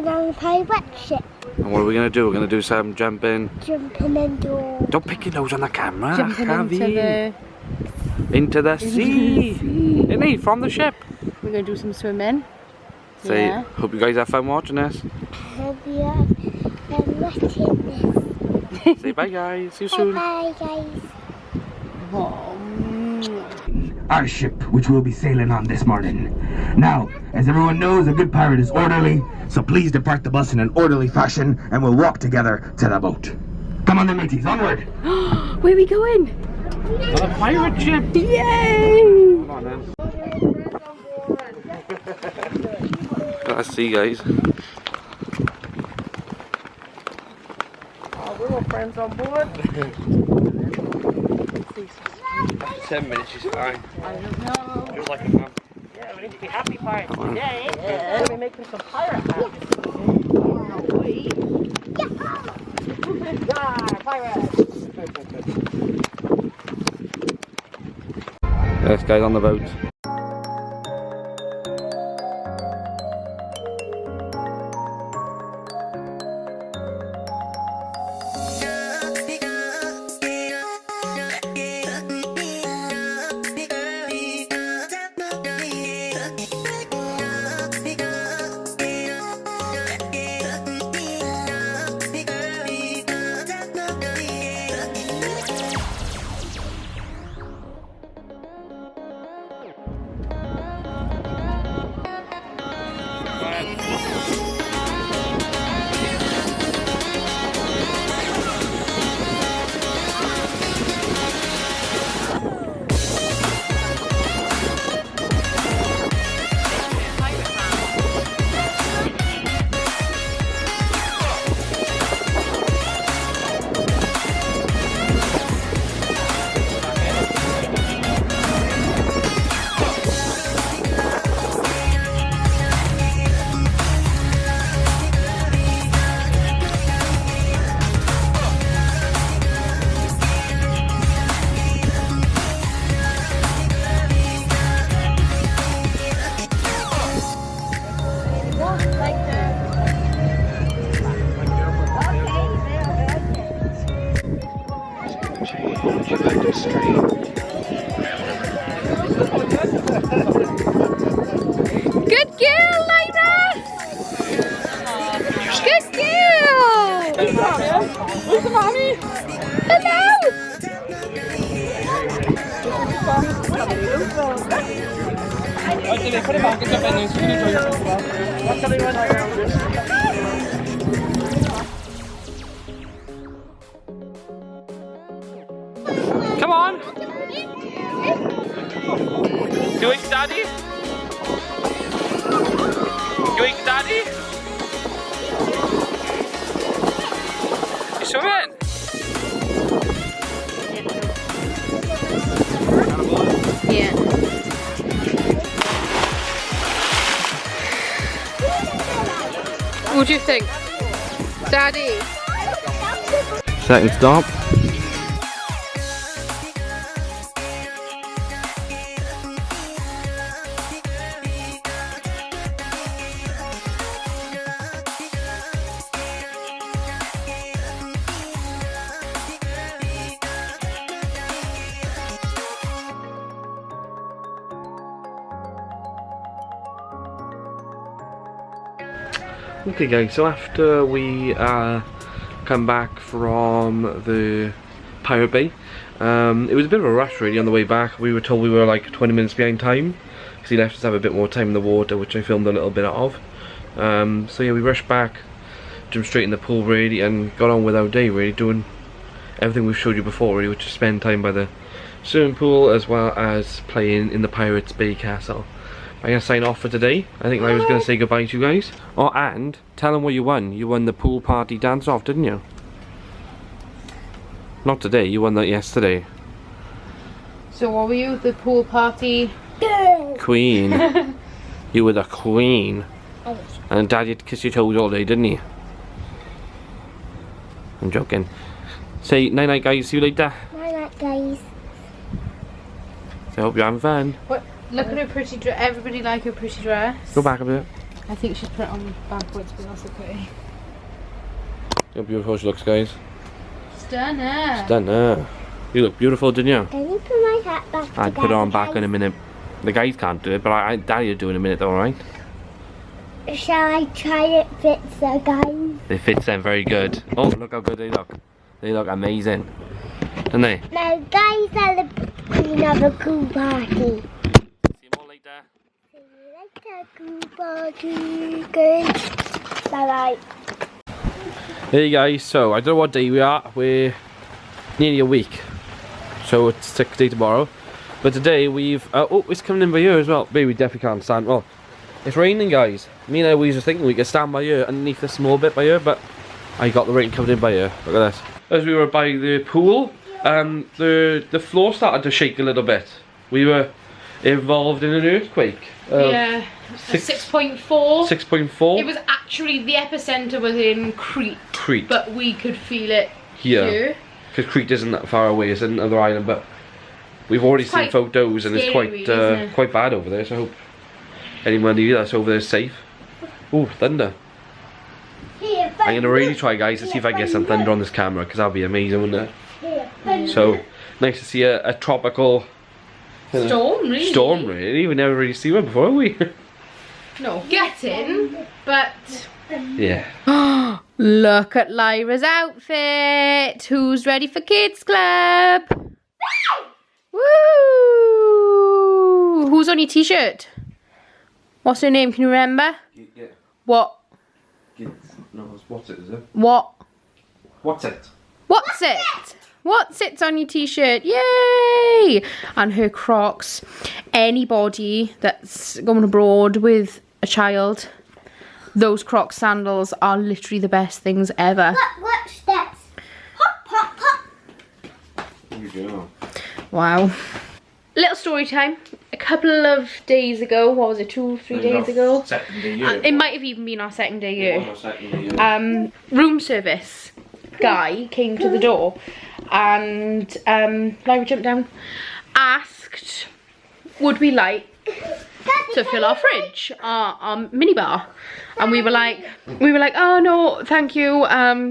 going on a pirate ship. And what are we going to do? We're going to do some jumping. Jumping into... Don't pick your nose on the camera. Jumping into the sea. Isn't he? From the ship. We're going to do some swimming. So, yeah. Hope you guys have fun watching this. Hope you have watching this. Say bye guys. See you soon. Bye guys. Our ship, which we'll be sailing on this morning. Now, as everyone knows, a good pirate is orderly, so please depart the bus in an orderly fashion, and we'll walk together to the boat. Come on then, mateys, onward! Where are we going? On a pirate ship! Yay! Come on then. Let's see, guys. Oh, we're all friends on board. 7 minutes is fine. I don't know. Just like a man. Yeah, we need to be happy pirates today. Yeah. We're making some pirate hats. Yeah, pirates! Yes, guys, on the boat. Good girl, Lyra! Good girl! Where's the mommy? Hello! Okay, put it back and jump in there so you can enjoy yourself. Watch everyone around this. Come on! You eat daddy? You eat daddy? You swimming? Yeah. What do you think? Daddy? Second stop. Okay guys, so after we come back from the Pirate Bay, it was a bit of a rush really on the way back. We were told we were like 20 minutes behind time because he left us have a bit more time in the water, which I filmed a little bit of. So yeah, we rushed back, jumped straight in the pool really, and got on with our day really, doing everything we've showed you before really, which is spend time by the swimming pool as well as playing in the Pirates Bay Castle. I'm going to sign off for today. I think Lyra's going to say goodbye to you guys. Oh, and tell them what you won. You won the pool party dance off, didn't you? Not today, you won that yesterday. So what were you? The pool party? Queen. You were the queen. And Dad had kissed your toes all day, didn't he? I'm joking. Say night night guys, see you later. Night night guys. So I hope you're having fun. What? Look at her pretty dress. Everybody like her pretty dress. Go back a bit. I think she's put it on backwards, but that's okay. Look how beautiful she looks, guys. Stunner. Stunner. You look beautiful, didn't you? Can you put my hat back I'd put it on back in a minute. The guys can't do it, but Daddy will do it in a minute, alright? Shall I try it fits the guys? It fits them very good. Oh, look how good they look. They look amazing. Don't they? Now guys are the queen of a cool party. See you all later. See you later, cool party. Good. Bye bye. Hey guys, so I don't know what day we are. We're nearly a week. So it's 6th day tomorrow. But today we've... oh, it's coming in by here as well. Maybe we definitely can't stand... Well, it's raining, guys. Me and Eloise were thinking we could stand by here underneath this small bit by here, but I got the rain coming in by here. Look at this. As we were by the pool, the floor started to shake a little bit. We were involved in an earthquake. Yeah, 6.4. 6.4. It was actually, the epicenter was in Crete. Crete. But we could feel it Here. here. Because Crete isn't that far away, it's another island, but we've already seen photos and it's scary, really, isn't it? quite bad over there, so I hope anyone that's over there is safe. Ooh, thunder. I'm going to really try, guys, to see if I can get some thunder on this camera, because that'll be amazing, wouldn't it? So, nice to see a tropical Storm, really. storm, really. We never really seen one before, have we? No, getting, but... Yeah. Look at Lyra's outfit. Who's ready for Kids Club? Woo! Who's on your t-shirt? What's her name? Can you remember? Yeah. What? No, what's it, is it? What? What's it? What's it? What's it's on your t-shirt? Yay! And her Crocs. Anybody that's going abroad with a child, those Crocs sandals are literally the best things ever. Look, watch this. Hop, hop, hop. There you go. Wow. Little story time. A couple of days ago, what was it, 2 or 3 days ago? Second day year. It might have even been our second day Yeah, year. our second day year. Room service guy came to the door and Lyra jumped down, asked would we like to fill our fridge, our minibar, and we were like, oh no thank you,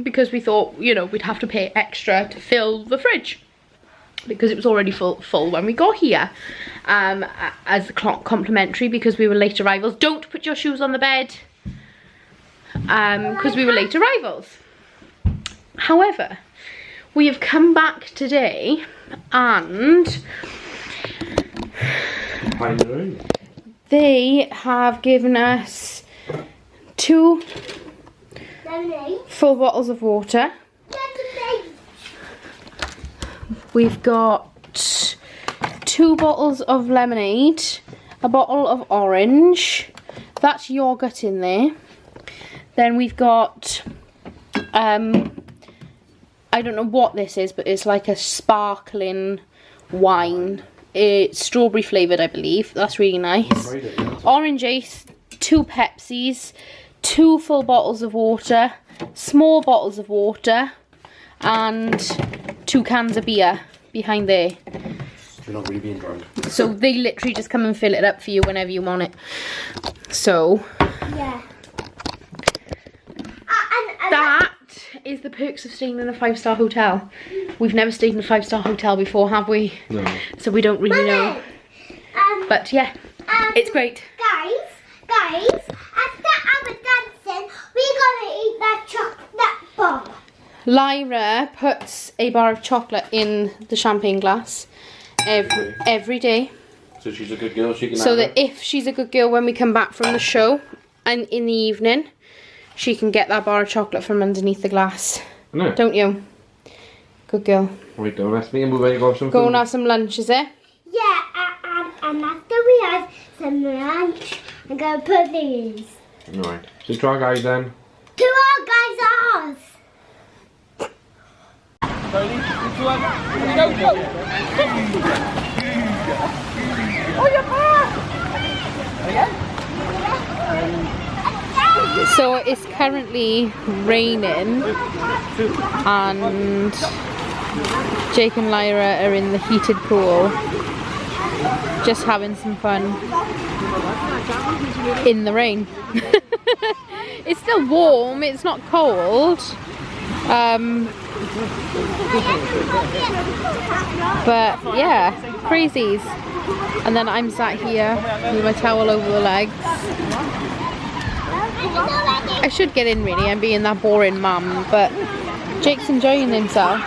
because we thought, you know, we'd have to pay extra to fill the fridge because it was already full when we got here, as a complimentary because we were late arrivals. Don't put your shoes on the bed, because we were late arrivals. However, we have come back today and they have given us 2 full bottles of water. We've got 2 bottles of lemonade, a bottle of orange, that's yogurt in there. Then we've got I don't know what this is, but it's like a sparkling wine. It's strawberry flavoured, I believe. That's really nice. Orange Ace, 2 Pepsis, 2 full bottles of water, small bottles of water, and 2 cans of beer behind there. You're not really being drunk. So they literally just come and fill it up for you whenever you want it. So Yeah. that is the perks of staying in a 5-star hotel. We've never stayed in a 5-star hotel before, have we? No. So we don't really know. But yeah, it's great. Guys, after our dancing, we're gonna eat that chocolate bar. Lyra puts a bar of chocolate in the champagne glass every day. So she's a good girl, she can So have that it. if she's a good girl when we come back from the show and in the evening, she can get that bar of chocolate from underneath the glass. No. Don't you? Good girl. Right, don't rest me and we'll go have some Go food. and have some lunch, is it? Yeah, and after we have some lunch, I'm gonna put these. Alright. So try, guys, then. To our guys' ours. So it's currently raining and Jake and Lyra are in the heated pool just having some fun in the rain. It's still warm, it's not cold. But yeah, crazies. And then I'm sat here with my towel over the legs. I should get in really, I'm being that boring mum, but Jake's enjoying himself.